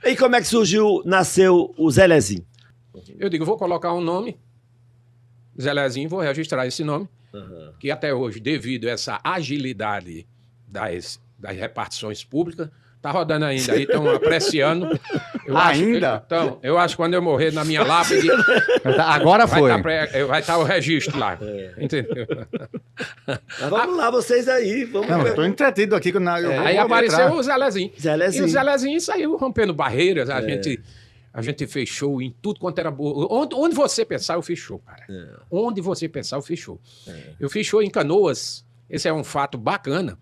E como é que nasceu o Zelezinho? Eu digo, vou colocar um nome, Zelezinho, vou registrar esse nome, que até hoje, devido a essa agilidade das repartições públicas, tá rodando ainda aí, estão apreciando. Eu acho que quando eu morrer na minha lápide... Agora foi. Vai estar o registro lá. Entendeu? Mas vamos lá, vocês aí. Eu tô entretido aqui. Aí apareceu o Zelezinho. Zelezinho. E o Zelezinho saiu rompendo barreiras. A gente fez show em tudo quanto era boa. Onde você pensar, eu fiz show, cara. Onde você pensar, eu fiz show. Eu fiz show em Canoas. Esse é um fato bacana.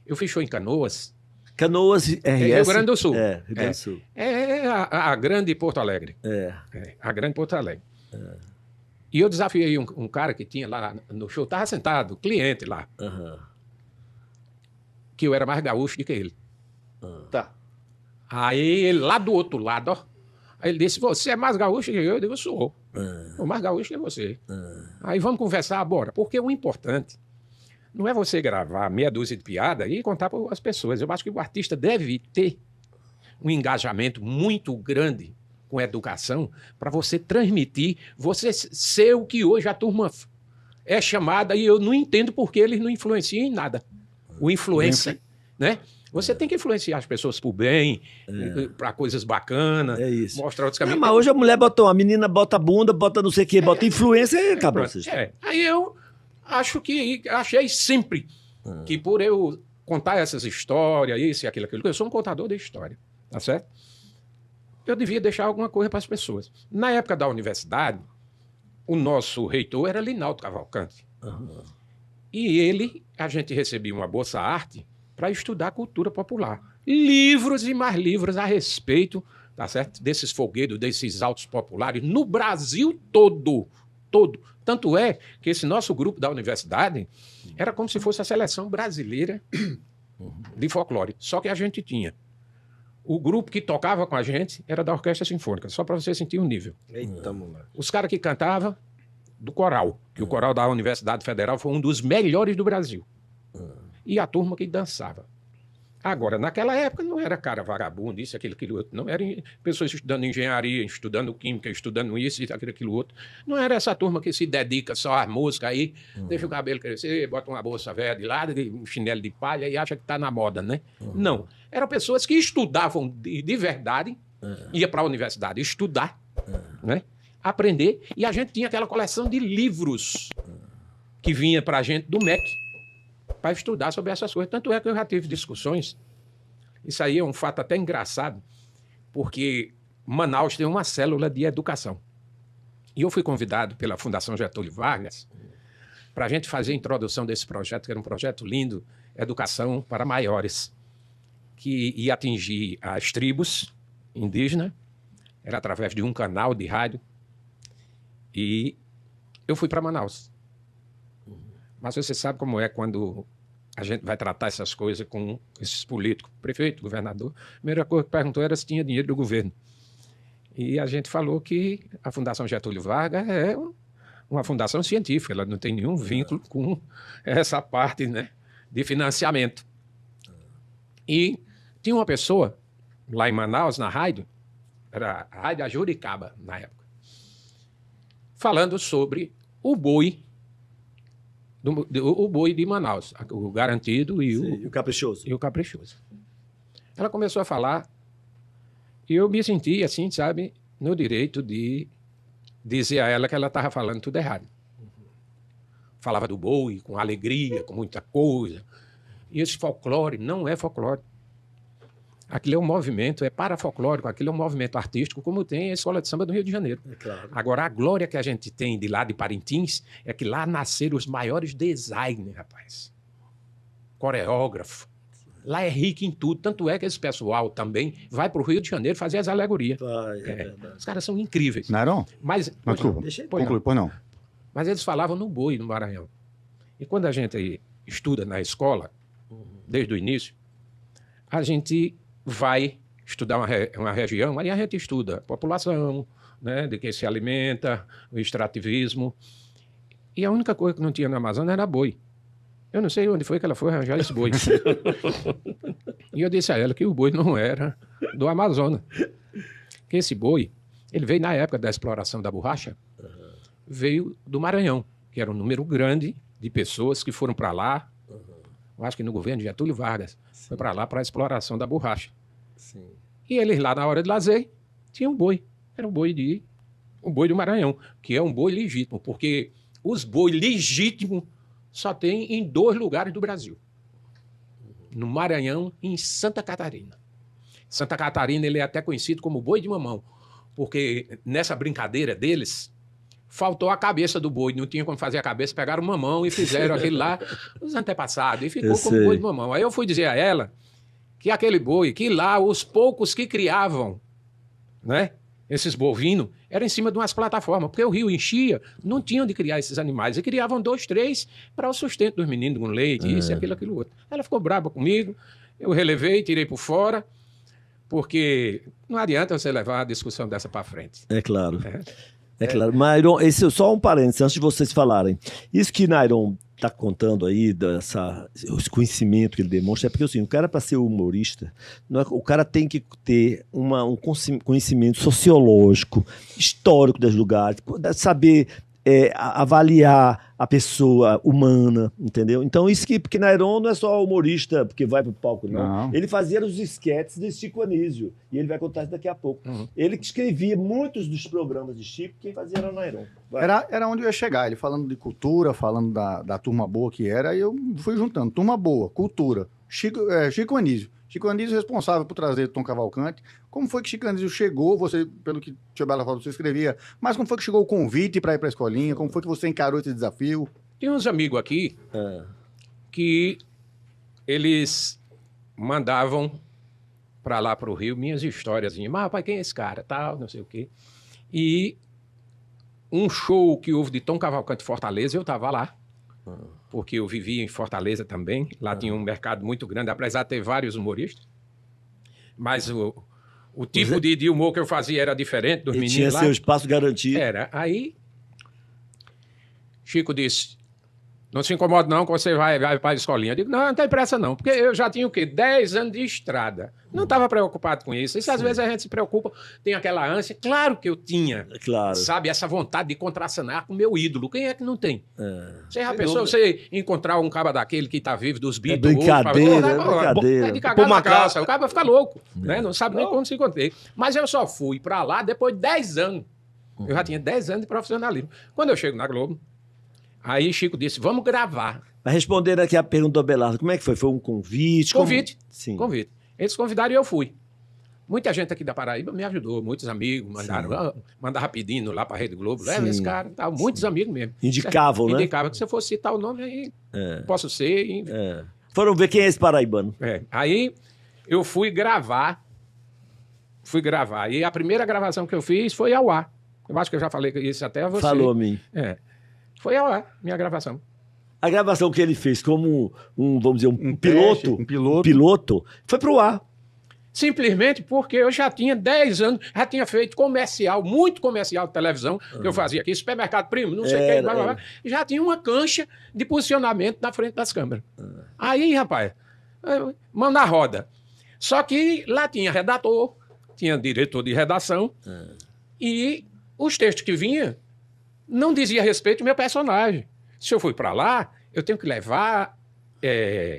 Eu fiz show em Canoas. Canoas, RS. Rio Grande do Sul. Rio Grande do Sul. É a grande Porto Alegre. A grande Porto Alegre. E eu desafiei um cara que tinha lá no show, estava sentado, cliente lá. Que eu era mais gaúcho do que ele. Tá. Aí ele lá do outro lado, ó. Aí ele disse, você é mais gaúcho que eu? Eu digo, eu sou. Sou mais gaúcho que você. Aí vamos conversar, bora. Porque o importante não é você gravar meia dúzia de piada e contar para as pessoas. Eu acho que o artista deve ter um engajamento muito grande com a educação para você transmitir, você ser o que hoje a turma é chamada, e eu não entendo porque eles não influenciam em nada. O influencer, né? Você tem que influenciar as pessoas por bem, para coisas bacanas, mostrar outros caminhos. Mas hoje a menina bota bunda, bota não sei o que, bota influência e acabou. Aí eu achei sempre que por eu contar essas histórias, isso e aquilo, eu sou um contador de história, tá certo? Eu devia deixar alguma coisa para as pessoas. Na época da universidade, o nosso reitor era Linaldo Cavalcante. E a gente recebia uma Bolsa Arte para estudar cultura popular. Livros e mais livros a respeito, tá certo? Desses folguedos, desses autos populares, no Brasil todo. Tanto é que esse nosso grupo da universidade era como se fosse a seleção brasileira de folclore. Só que a gente tinha. O grupo que tocava com a gente era da Orquestra Sinfônica, só para você sentir o nível. Eita, moleque. Os caras que cantavam do coral, que o coral da Universidade Federal foi um dos melhores do Brasil. E a turma que dançava. Agora, naquela época não era cara vagabundo, isso, aquilo outro. Não era pessoas estudando engenharia, estudando química, estudando isso, aquilo outro. Não era essa turma que se dedica só à música aí, deixa o cabelo crescer, bota uma bolsa velha de lado, um chinelo de palha e acha que está na moda, né? Não. Eram pessoas que estudavam de verdade, ia para a universidade estudar, né? Aprender, e a gente tinha aquela coleção de livros que vinha para a gente do MEC, para estudar sobre essas coisas. Tanto é que eu já tive discussões. Isso aí é um fato até engraçado, porque Manaus tem uma célula de educação. E eu fui convidado pela Fundação Getúlio Vargas para a gente fazer a introdução desse projeto, que era um projeto lindo, Educação para Maiores, que ia atingir as tribos indígenas, era através de um canal de rádio. E eu fui para Manaus. Mas você sabe como é quando a gente vai tratar essas coisas com esses políticos, prefeito, governador. A primeira coisa que perguntou era se tinha dinheiro do governo. E a gente falou que a Fundação Getúlio Vargas é uma fundação científica, ela não tem nenhum vínculo com essa parte, né, de financiamento. E tinha uma pessoa lá em Manaus, na rádio, era a Rádio Ajuricaba, na época, falando sobre o boi, o boi de Manaus, o garantido e o caprichoso. E o caprichoso. Ela começou a falar e eu me senti, assim, sabe, no direito de dizer a ela que ela estava falando tudo errado. Falava do boi com alegria, com muita coisa. E esse folclore não é folclore. Aquilo é um movimento, é parafolclórico, aquilo é um movimento artístico, como tem a Escola de Samba do Rio de Janeiro. É claro. Agora, a glória que a gente tem de lá de Parintins é que lá nasceram os maiores designers, rapaz. Coreógrafo. Lá é rico em tudo. Tanto é que esse pessoal também vai para o Rio de Janeiro fazer as alegorias. Os caras são incríveis. Naron? Mas, desculpa, conclui, pois não. Mas eles falavam no boi, no Maranhão. E quando a gente estuda na escola, desde o início, a gente vai estudar uma região, aí a gente estuda a população, né, de quem se alimenta, o extrativismo. E a única coisa que não tinha na Amazônia era boi. Eu não sei onde foi que ela foi arranjar esse boi. E eu disse a ela que o boi não era do Amazonas. que esse boi, ele veio na época da exploração da borracha, veio do Maranhão, que era um número grande de pessoas que foram para lá, eu acho que no governo de Getúlio Vargas, foi para lá para a exploração da borracha. Sim. E eles lá na hora de lazer, tinham um boi. Era um boi do Maranhão, que é um boi legítimo, porque os bois legítimos só tem em 2 lugares do Brasil. No Maranhão e em Santa Catarina. Santa Catarina ele é até conhecido como boi de mamão, porque nessa brincadeira deles, faltou a cabeça do boi, não tinha como fazer a cabeça, pegaram o mamão e fizeram aquele lá, os antepassados, e ficou como boi de mamão. Aí eu fui dizer a ela que aquele boi, que lá os poucos que criavam, né, esses bovinos, era em cima de umas plataformas, porque o rio enchia, não tinham de criar esses animais, e criavam 2, 3 para o sustento dos meninos com leite, isso, aquilo outro. Ela ficou brava comigo, eu relevei, tirei por fora, porque não adianta você levar a discussão dessa para frente. É claro. É claro. Nairon, esse é só um parênteses, antes de vocês falarem. Isso que Nairon está contando aí, esse conhecimento que ele demonstra, é porque assim, o cara, para ser humorista, o cara tem que ter um conhecimento sociológico, histórico dos lugares, saber avaliar a pessoa humana, entendeu? Então, isso porque Nairon não é só humorista porque vai pro palco, não. Ele fazia os esquetes de Chico Anísio, e ele vai contar isso daqui a pouco. Ele que escrevia muitos dos programas de Chico, quem fazia era o Nairon. Era onde eu ia chegar, ele falando de cultura, falando da turma boa que era, e eu fui juntando, turma boa, cultura, Chico Anísio. Chico Anísio responsável por trazer Tom Cavalcante. Como foi que Chico Anísio chegou? Você, pelo que Tio Bela falou, você escrevia, mas como foi que chegou o convite para ir para a escolinha? Como foi que você encarou esse desafio? Tem uns amigos aqui que eles mandavam para lá para o Rio minhas histórias. Mas, rapaz, quem é esse cara? Tal, não sei o quê. E um show que houve de Tom Cavalcante em Fortaleza, eu estava lá. Porque eu vivia em Fortaleza também. Lá tinha um mercado muito grande, apesar de ter vários humoristas. Mas o tipo de humor que eu fazia era diferente dos meninos tinha lá. seu espaço garantido. Era. Aí, Chico disse, não se incomoda não que você vai para a escolinha. Eu digo, não tem pressa não, porque eu já tinha o quê? 10 anos de estrada. Não estava preocupado com isso. Isso às vezes a gente se preocupa, tem aquela ânsia. Claro que eu tinha, sabe, essa vontade de contracenar com o meu ídolo. Quem é que não tem? Você já pensou, você encontrar um cara daquele que está vivo dos Beatles? Brincadeira. De cagar na calça. O cara vai ficar louco, né? Não sabe nem como se encontrei. Mas eu só fui para lá depois de 10 anos. Eu já tinha 10 anos de profissionalismo. Quando eu chego na Globo, aí Chico disse, vamos gravar. Mas respondendo aqui a pergunta do Abelardo, como é que foi? Foi um convite? Sim. Convite. Eles convidaram e eu fui. Muita gente aqui da Paraíba me ajudou, muitos amigos mandaram, mandava pedindo lá para a Rede Globo, leva esse cara, tal, muitos amigos mesmo. Indicavam, né? Indicavam que se eu fosse citar o nome, aí posso ser. Foram ver quem é esse paraibano. Aí eu fui gravar. E a primeira gravação que eu fiz foi ao ar. Eu acho que eu já falei isso até a você. Falou a mim. Foi ao ar, minha gravação. A gravação que ele fez como vamos dizer, um piloto, foi pro ar. Simplesmente porque eu já tinha 10 anos, já tinha feito comercial, muito comercial de televisão, que eu fazia aqui, supermercado primo, não sei o que, já tinha uma cancha de posicionamento na frente das câmeras. Aí, rapaz, mão na roda. Só que lá tinha redator, tinha diretor de redação, e os textos que vinham não dizia respeito ao meu personagem. Se eu fui para lá, eu tenho que levar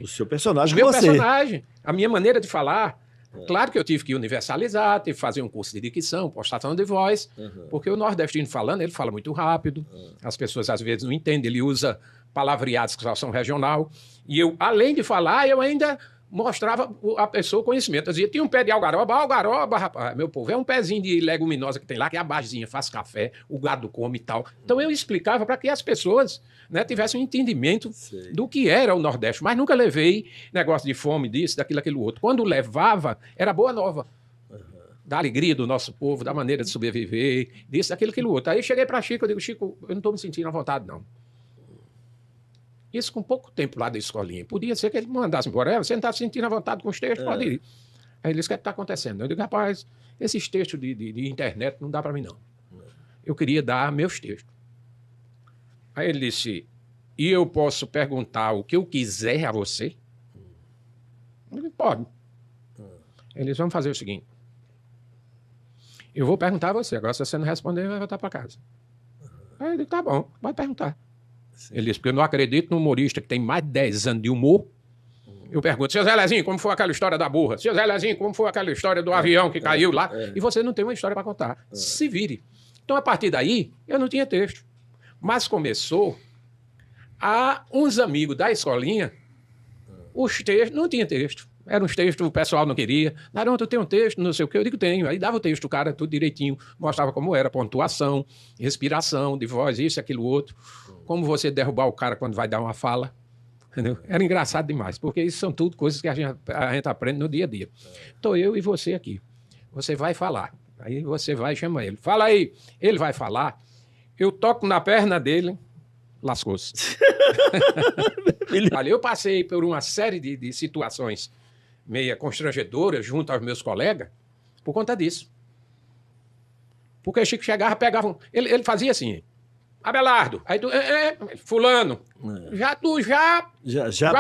o seu personagem, a minha maneira de falar. Claro que eu tive que universalizar, tive que fazer um curso de dicção, postação de voz, porque o nordestino falando, ele fala muito rápido, as pessoas às vezes não entendem, ele usa palavreados que são regional, e eu, além de falar, eu ainda mostrava a pessoa o conhecimento. Eu dizia, tinha um pé de algaroba, rapaz, meu povo, é um pezinho de leguminosa que tem lá, que é a basezinha, faz café, o gado come e tal. Então eu explicava para que as pessoas, né, tivessem um entendimento do que era o Nordeste, mas nunca levei negócio de fome, disso, daquilo, aquilo outro. Quando levava, era boa nova. Da alegria do nosso povo, da maneira de sobreviver, disso, daquilo, aquilo outro. Aí cheguei para Chico, eu digo, Chico, eu não estou me sentindo à vontade, não. Isso com pouco tempo lá da escolinha. Podia ser que ele me mandasse embora. Você não está se sentindo à vontade com os textos? Pode ir. Aí ele disse, o que está acontecendo? Eu digo, rapaz, esses textos de internet não dá para mim, não. Eu queria dar meus textos. Aí ele disse, e eu posso perguntar o que eu quiser a você? Eu disse, pode. Eles vão fazer o seguinte. Eu vou perguntar a você. Agora, se você não responder, vai voltar para casa. Aí eu digo, tá bom, vai perguntar. Sim. Ele disse, porque eu não acredito no humorista que tem mais de 10 anos de humor. Eu pergunto, seu Zé Lezinho, como foi aquela história da burra? Seu Zé Lezinho, como foi aquela história do avião que caiu lá? E você não tem uma história para contar. Se vire. Então, a partir daí, eu não tinha texto. Mas começou a uns amigos da escolinha, os textos, não tinha texto. Eram uns textos, o pessoal não queria. Narão, tu tem um texto, não sei o quê. Eu digo, tenho. Aí dava o texto, o cara, tudo direitinho. Mostrava como era, pontuação, respiração, de voz, isso, aquilo, outro. Como você derrubar o cara quando vai dar uma fala. Entendeu? Era engraçado demais, porque isso são tudo coisas que a gente aprende no dia a dia. Estou eu e você aqui. Você vai falar. Aí você vai e chama ele. Fala aí. Ele vai falar. Eu toco na perna dele, lascou-se. Olha, eu passei por uma série de situações meia constrangedoras junto aos meus colegas por conta disso. Porque o Chico chegava, pegava... Ele fazia assim... Abelardo, aí tu... fulano, já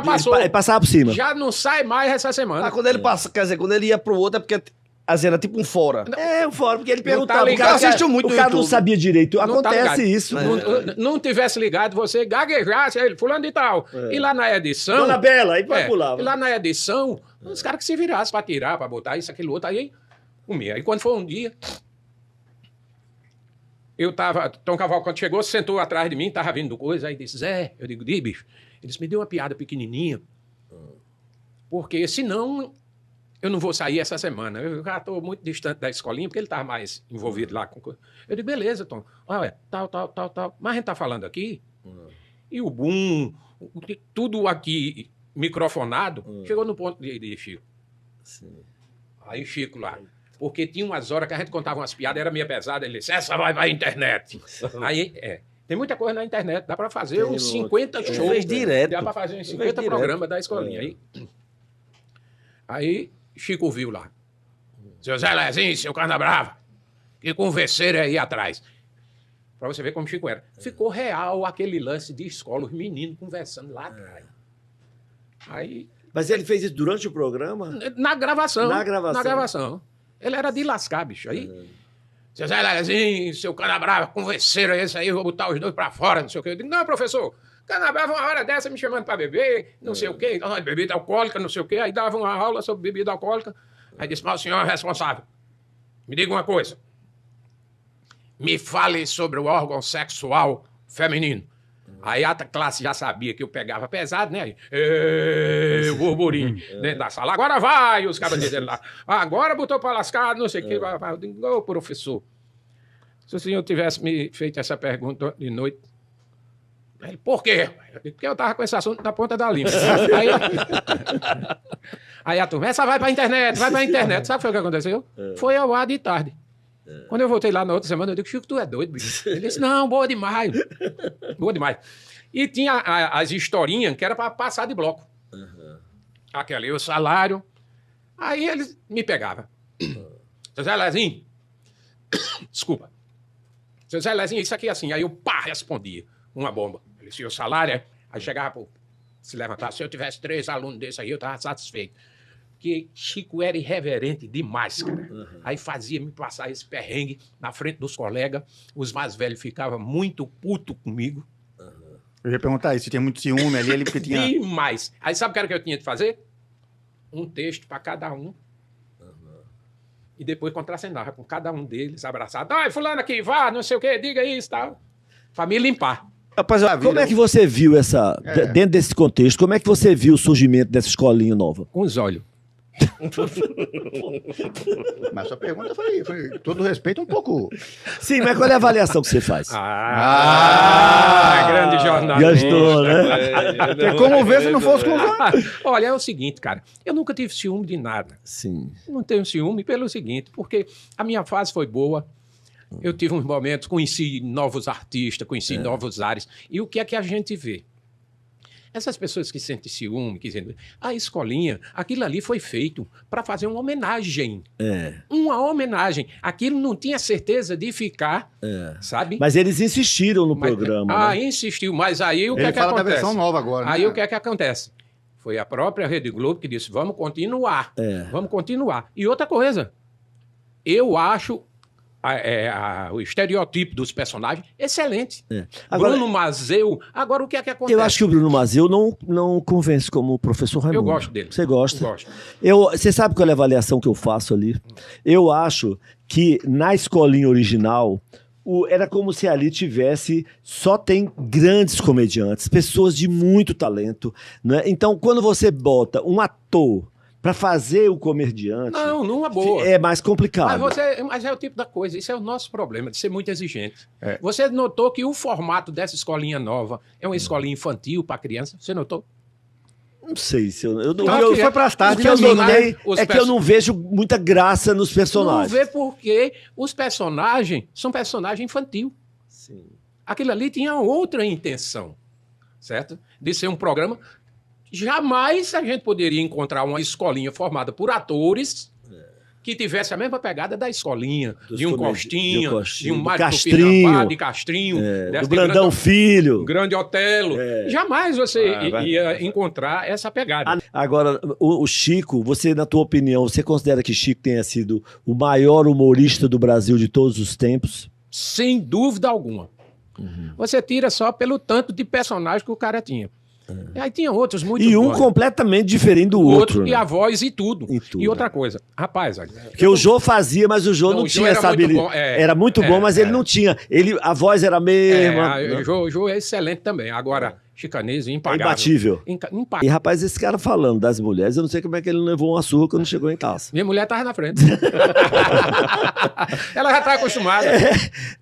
passou. Ele passava por cima. Já não sai mais essa semana. Ah, quando ele passa, quer dizer, quando ele ia pro outro é porque era tipo um fora. É, um fora, porque ele Não tá perguntava. ligado. O cara Assistiu muito o no cara não YouTube. sabia direito. Não tá Acontece ligado. isso. Não tivesse ligado, você gaguejasse, ele, fulano de tal. E lá na edição... Dona Bela, aí vai pular. E lá na edição, os caras que se virassem pra tirar, pra botar isso, aquilo, outro, aí comia. Aí quando foi um dia... Eu tava, Tom Cavalcante chegou, sentou atrás de mim, tava vindo coisa, aí disse, Zé, eu digo, bicho, ele disse, me deu uma piada pequenininha, porque senão eu não vou sair essa semana. Eu já estou muito distante da escolinha, porque ele estava mais envolvido lá com coisa. Eu digo, beleza, Tom, olha, tal, mas a gente tá falando aqui, e o boom, tudo aqui microfonado, chegou no ponto de Chico. Sim. Aí Chico lá... Porque tinha umas horas que a gente contava umas piadas, era meia pesada, ele disse, essa vai pra internet. Aí, tem muita coisa na internet, dá pra fazer uns 50 shows. Fez direto. Dá pra fazer uns 50 programas da escolinha. Aí, Chico viu lá. Seu Zé Lezinho, seu Carna Brava, que converseiro aí atrás. Pra você ver como Chico era. Ficou real aquele lance de escola, os meninos conversando lá atrás. Aí... Mas ele fez isso durante o programa? Na gravação. Na gravação. Ele era de lascar, bicho. Aí, seu Zé Lezinho, seu Canabrava, converseiro esse aí, eu vou botar os dois pra fora, não sei o quê. Eu digo, não, professor, Canabrava, uma hora dessa me chamando pra beber, não sei o quê, bebida alcoólica, não sei o quê. Aí dava uma aula sobre bebida alcoólica. Aí disse, mas o senhor é responsável. Me diga uma coisa. Me fale sobre o órgão sexual feminino. Aí a classe já sabia que eu pegava pesado, né? Aí, o burburinho dentro da sala. Agora vai, os caras dizendo lá. Agora botou para lascar, não sei o quê. Eu digo, ô, professor, se o senhor tivesse me feito essa pergunta de noite... Ele, por quê? Eu digo, porque eu tava com esse assunto na ponta da língua. Aí a turma, essa vai pra internet, vai pra internet. Sabe o que foi o que aconteceu? Foi ao ar de tarde. Quando eu voltei lá na outra semana, eu digo, Chico, tu é doido, bicho. Ele disse, não, boa demais. Boa demais. E tinha as historinhas que era para passar de bloco. Aquela, e o salário. Aí eles me pegavam. Seu Zé Lezinho, desculpa. Seu Zé Lezinho, isso aqui é assim. Aí eu, pá, respondia. Uma bomba. Ele disse, o salário é... Aí chegava, pô, se levantar. Se eu tivesse 3 alunos desses aí, eu estava satisfeito. Porque Chico era irreverente demais, cara. Aí fazia me passar esse perrengue na frente dos colegas. Os mais velhos ficavam muito putos comigo. Eu ia perguntar isso, se tinha muito ciúme ali, porque tinha... Demais. Aí sabe o que era que eu tinha de fazer? Um texto para cada um. E depois contracenava com cada um deles, abraçado. Ai, fulano aqui, vá, não sei o quê, diga isso e tal. Família limpar. Rapaz, Como é que você viu dentro desse contexto, como é que você viu o surgimento dessa escolinha nova? Com os olhos. Mas sua pergunta foi todo respeito, um pouco... Sim, mas qual é a avaliação que você faz? Grande jornalista. Gastou, né? É como ver se não fosse com... Olha, é o seguinte, cara. Eu nunca tive ciúme de nada. Sim. Não tenho ciúme pelo seguinte, porque a minha fase foi boa. Eu tive uns momentos, conheci novos artistas, conheci novos ares. E o que é que a gente vê? Essas pessoas que sentem ciúme, que dizem, a escolinha, aquilo ali foi feito para fazer uma homenagem. Uma homenagem. Aquilo não tinha certeza de ficar, sabe? Mas eles insistiram no programa. Né? Insistiu, mas aí o que é que Ele fala da acontece? versão nova agora, né? Aí o que é que acontece? Foi a própria Rede Globo que disse, vamos continuar. Vamos continuar. E outra coisa, eu acho o estereotipo dos personagens, excelente. Agora, Bruno Mazeu. Agora, o que é que acontece? eu acho que o Bruno Mazeu não convence como professor Raimundo. Eu gosto dele. Você gosta? Eu gosto. Você sabe qual é a avaliação que eu faço ali? Eu acho que na escolinha original era como se ali só tem grandes comediantes, pessoas de muito talento, né? Então, quando você bota um ator para fazer o comediante, Não, numa boa. é mais complicado. Mas é o tipo da coisa, isso é o nosso problema, de ser muito exigente. Você notou que o formato dessa escolinha nova é uma escolinha infantil para criança? Você notou? Não sei se eu não. Então, foi para as O tardes que eu assim, notei né? que eu não vejo muita graça nos Não personagens. vê porque os personagens são personagens infantil. Sim. Aquilo ali tinha outra intenção, certo? De ser um programa. Jamais a gente poderia encontrar uma escolinha formada por atores que tivesse a mesma pegada da escolinha, de um Costinha, de um Mário Tupinambá, de Castrinho, do Brandão Filho. um grande Otelo. Jamais você ia encontrar essa pegada. Agora, o Chico, você, na tua opinião, você considera que Chico tenha sido o maior humorista do Brasil de todos os tempos? Sem dúvida alguma. Você tira só pelo tanto de personagem que o cara tinha. E aí tinha outros muito E um bons. completamente diferente do outro. E né? a voz e tudo. E tudo. E outra coisa. Rapaz, olha, Porque o Jô fazia, mas o Jô Não, não o Jô tinha era essa muito habilidade. bom, Era muito bom, mas ele não tinha. A voz era a mesma. o Jô é excelente também. Agora, chicanese, impagável. Imbatível. Impagável. E, rapaz, esse cara falando das mulheres, eu não sei como é que ele não levou uma surra quando chegou em casa. Minha mulher estava na frente. Ela já está acostumada.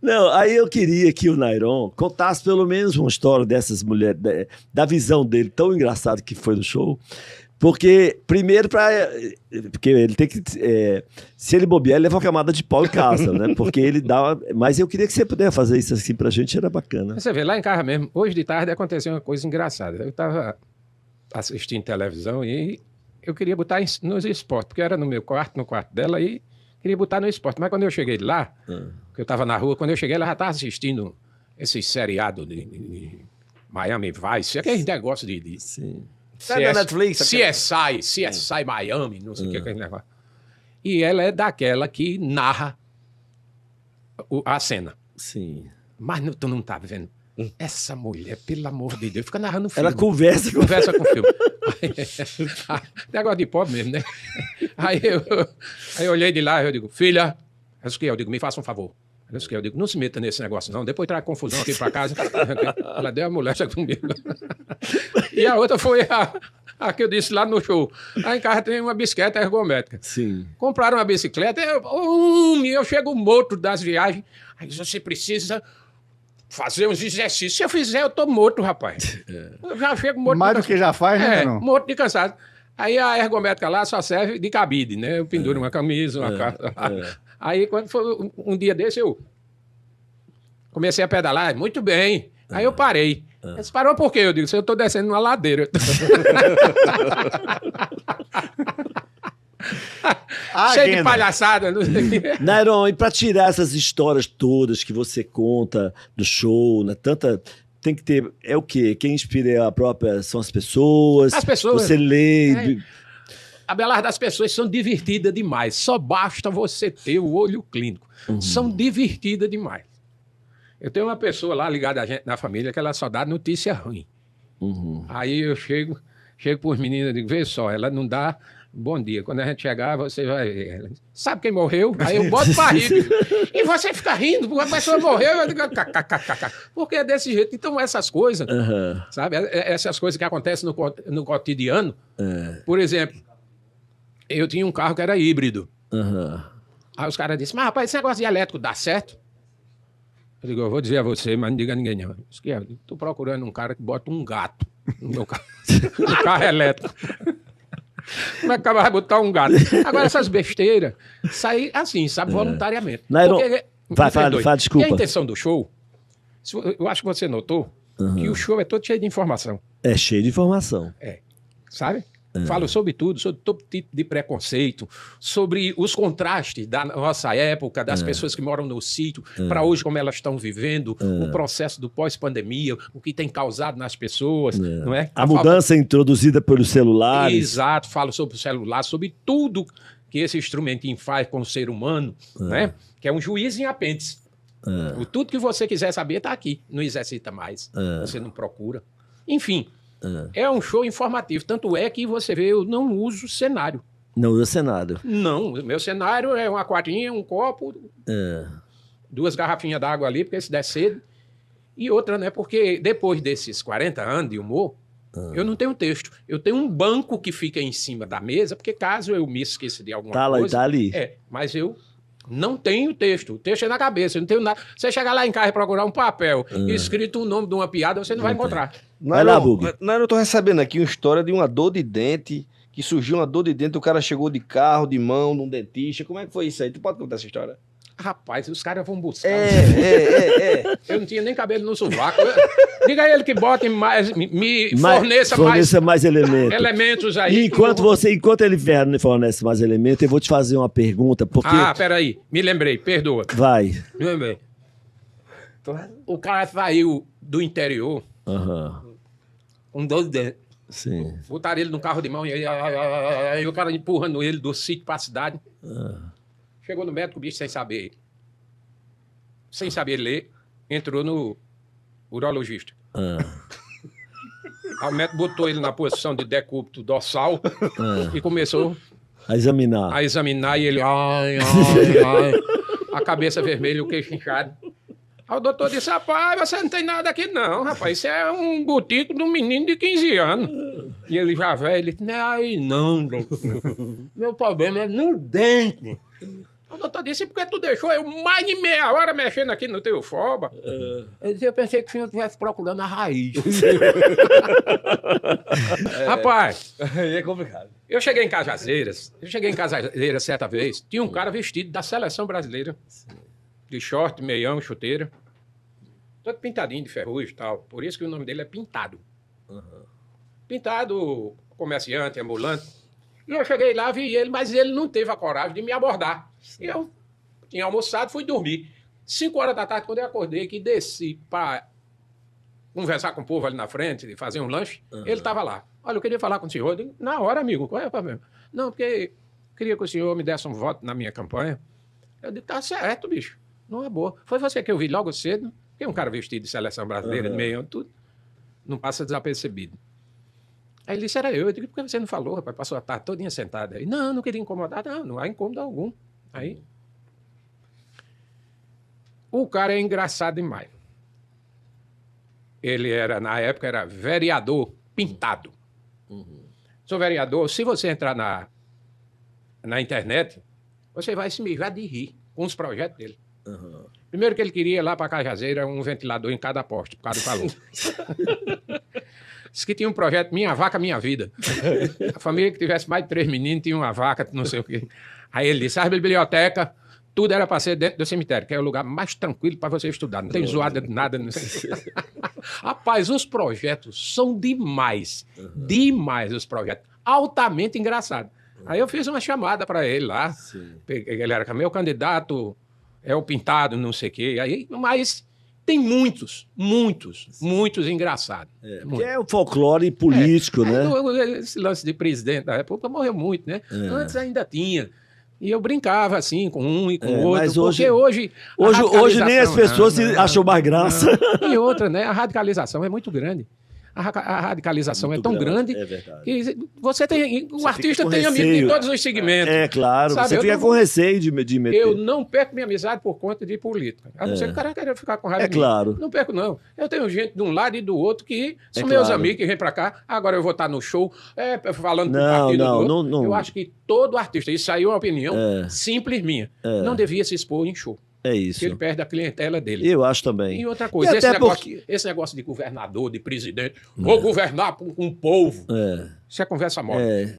Não, aí eu queria que o Nairon contasse pelo menos uma história dessas mulheres, da visão dele tão engraçado que foi no show. Porque, primeiro, porque ele tem que. Se ele bobear, ele leva uma camada de pau em casa, né? Porque ele dá. Mas eu queria que você pudesse fazer isso assim pra gente, era bacana. Você vê, lá em casa mesmo, hoje de tarde aconteceu uma coisa engraçada. Eu estava assistindo televisão e eu queria botar nos esportes, porque era no meu quarto, no quarto dela, e queria botar no esporte. Mas quando eu cheguei lá, que eu estava na rua, quando eu cheguei, ela já estava assistindo esse seriado de Miami Vice, aquele negócio de Sim. Sai da Netflix. CSI Miami, não sei o que aquele negócio. E ela é daquela que narra a cena. Sim. Mas tu não tá vendo? Essa mulher, pelo amor de Deus, fica narrando filme. Ela conversa com Conversa com o filme. Negócio de pobre mesmo, né? Aí eu olhei de lá e eu digo, filha, eu digo, me faça um favor. Eu digo, não se meta nesse negócio não, depois traz confusão aqui pra casa. Ela deu a moléstia comigo. E a outra foi a que eu disse lá no show. Lá em casa tem uma bicicleta ergométrica. Sim. Compraram uma bicicleta, eu chego morto das viagens. Aí você precisa fazer uns exercícios. Se eu fizer, eu tô morto, rapaz. Eu já chego morto. Mais do que já faz, né, não? Morto de cansado. Aí a ergométrica lá só serve de cabide, né? Eu penduro uma camisa, uma calça. Aí, quando foi um dia desse, eu comecei a pedalar, muito bem. Aí eu parei. Você parou por quê? Eu digo, eu tô descendo uma ladeira. Cheio de palhaçada. Não sei o quê. Nairon, e pra tirar essas histórias todas que você conta do show, né? Tem que ter. É o quê? Quem inspira a própria são as pessoas. As pessoas. Você lê. A belas das pessoas são divertidas demais. Só basta você ter o olho clínico. São divertidas demais. Eu tenho uma pessoa lá ligada a gente na família que ela só dá notícia ruim. Aí eu chego para os meninos e digo, vê só, ela não dá bom dia. Quando a gente chegar, você vai ver. Ela diz, sabe quem morreu? Aí eu boto para rir. E você fica rindo, porque a pessoa morreu. Eu digo, porque é desse jeito. Então essas coisas, sabe? Essas coisas que acontecem no cotidiano. Por exemplo, eu tinha um carro que era híbrido. Aí os caras disseram, mas rapaz, esse negócio de elétrico dá certo? Eu digo, eu vou dizer a você, mas não diga a ninguém não. Estou procurando um cara que bota um gato no meu carro. No carro elétrico. Como é que vai botar um gato? Agora, essas besteiras saem assim, sabe, voluntariamente. Nairon, Vai, desculpa. E a intenção do show, eu acho que você notou que o show é todo cheio de informação. É cheio de informação. Sabe? Falo sobre tudo, sobre todo tipo de preconceito, sobre os contrastes da nossa época, das pessoas que moram no sítio, para hoje como elas estão vivendo, o processo do pós-pandemia, o que tem causado nas pessoas, não é? A mudança introduzida pelos celulares. Exato, falo sobre o celular, sobre tudo que esse instrumentinho faz com o ser humano, né? Que é um juiz em apêndice. Tudo que você quiser saber está aqui. Não exercita mais. Você não procura. Enfim, é um show informativo. Tanto é que você vê, eu não uso cenário. Não usa cenário. Não, meu cenário é uma quadrinha, um copo, 2 garrafinhas d'água ali, porque se der cedo. E outra, né? Porque depois desses 40 anos de humor, eu não tenho texto. Eu tenho um banco que fica em cima da mesa, porque caso eu me esqueça de alguma coisa... Tá ali. Mas eu não tenho texto. O texto é na cabeça, eu não tenho nada. Você chegar lá em casa e procurar um papel escrito o nome de uma piada, você não vai encontrar. Vai lá, Bug. Eu tô recebendo aqui uma história de uma dor de dente, que surgiu uma dor de dente, o cara chegou de carro, de mão, num dentista. Como é que foi isso aí? Tu pode contar essa história? Rapaz, os caras vão buscar. Eu não tinha nem cabelo no sovaco. Diga a ele que bote mais, forneça mais elementos aí. Enquanto ele fornece mais elementos, eu vou te fazer uma pergunta, porque... Peraí, me lembrei, perdoa. Vai. Me lembrei. O cara saiu do interior com 12 dentes. Sim. Botaram ele no carro de mão e aí o cara empurrando ele do sítio para a cidade. Chegou no médico, o bicho sem saber ler, entrou no urologista. Aí o médico botou ele na posição de decúbito dorsal e começou a examinar e ele, a cabeça vermelha, o queixo inchado. Aí o doutor disse, rapaz, você não tem nada aqui não, rapaz, isso é um botico de um menino de 15 anos. E ele já velho, ele disse, aí não, doutor. Meu problema é no dente. O doutor disse, por que tu deixou eu mais de meia hora mexendo aqui no teu foba? Eu pensei que o senhor estivesse procurando a raiz. Rapaz, É complicado. eu cheguei em Cajazeiras certa vez, tinha um cara vestido da seleção brasileira, de short, meião, chuteira, todo pintadinho de ferrugem e tal, por isso que o nome dele é Pintado. Pintado, comerciante, ambulante. E eu cheguei lá, vi ele, mas ele não teve a coragem de me abordar. E eu tinha almoçado, fui dormir. 5 horas da tarde, quando eu acordei, que desci para conversar com o povo ali na frente, fazer um lanche, ele estava lá. Olha, eu queria falar com o senhor. Eu digo, na hora, amigo, qual é o problema? Não, porque queria que o senhor me desse um voto na minha campanha. Eu digo, tá certo, bicho. Não é boa. Foi você que eu vi logo cedo. Tem um cara vestido de seleção brasileira, de meião, tudo. Não passa desapercebido. Aí ele disse, era eu. Eu digo, por que você não falou, rapaz? Passou a tarde todinha sentada aí. Não, não queria incomodar. Não há incômodo algum. Aí, o cara é engraçado demais. Ele era, na época, era vereador pintado. Sou vereador, se você entrar na internet, você vai se mijar de rir com os projetos dele. Primeiro que ele queria lá para Cajazeira um ventilador em cada poste, por causa do calor. Disse que tinha um projeto Minha Vaca, Minha Vida. A família que tivesse mais de 3 meninos tinha uma vaca, não sei o quê. Aí ele disse, a biblioteca, tudo era para ser dentro do cemitério, que é o lugar mais tranquilo para você estudar. Não tem zoada de nada. Rapaz, os projetos são demais. Demais os projetos. Altamente engraçado. Aí eu fiz uma chamada para ele lá. Ele era meu candidato, é o Pintado, não sei o quê. Aí, mas tem muitos engraçados. Que é o folclore político, né? Esse lance de presidente da República morreu muito, né? Antes ainda tinha. E eu brincava assim com um e com o outro. Mas hoje nem as pessoas acham mais graça. E outra, né? A radicalização é muito grande. A radicalização é tão grande que você tem. O artista tem amigo em todos os segmentos. É claro, sabe? Você fica com receio de meter. Eu não perco minha amizade por conta de política. A não ser que o cara queira ficar com raiva de mim. Claro. Não perco, não. Eu tenho gente de um lado e do outro que são meus amigos que vêm pra cá. Agora eu vou estar no show falando do partido do outro. Não. Eu acho que todo artista, isso aí é uma opinião simples minha, não devia se expor em show. É isso. Que ele perde a clientela dele. Eu acho também. E outra coisa, esse negócio de governador, de presidente, vou governar com um povo. Isso é conversa mole.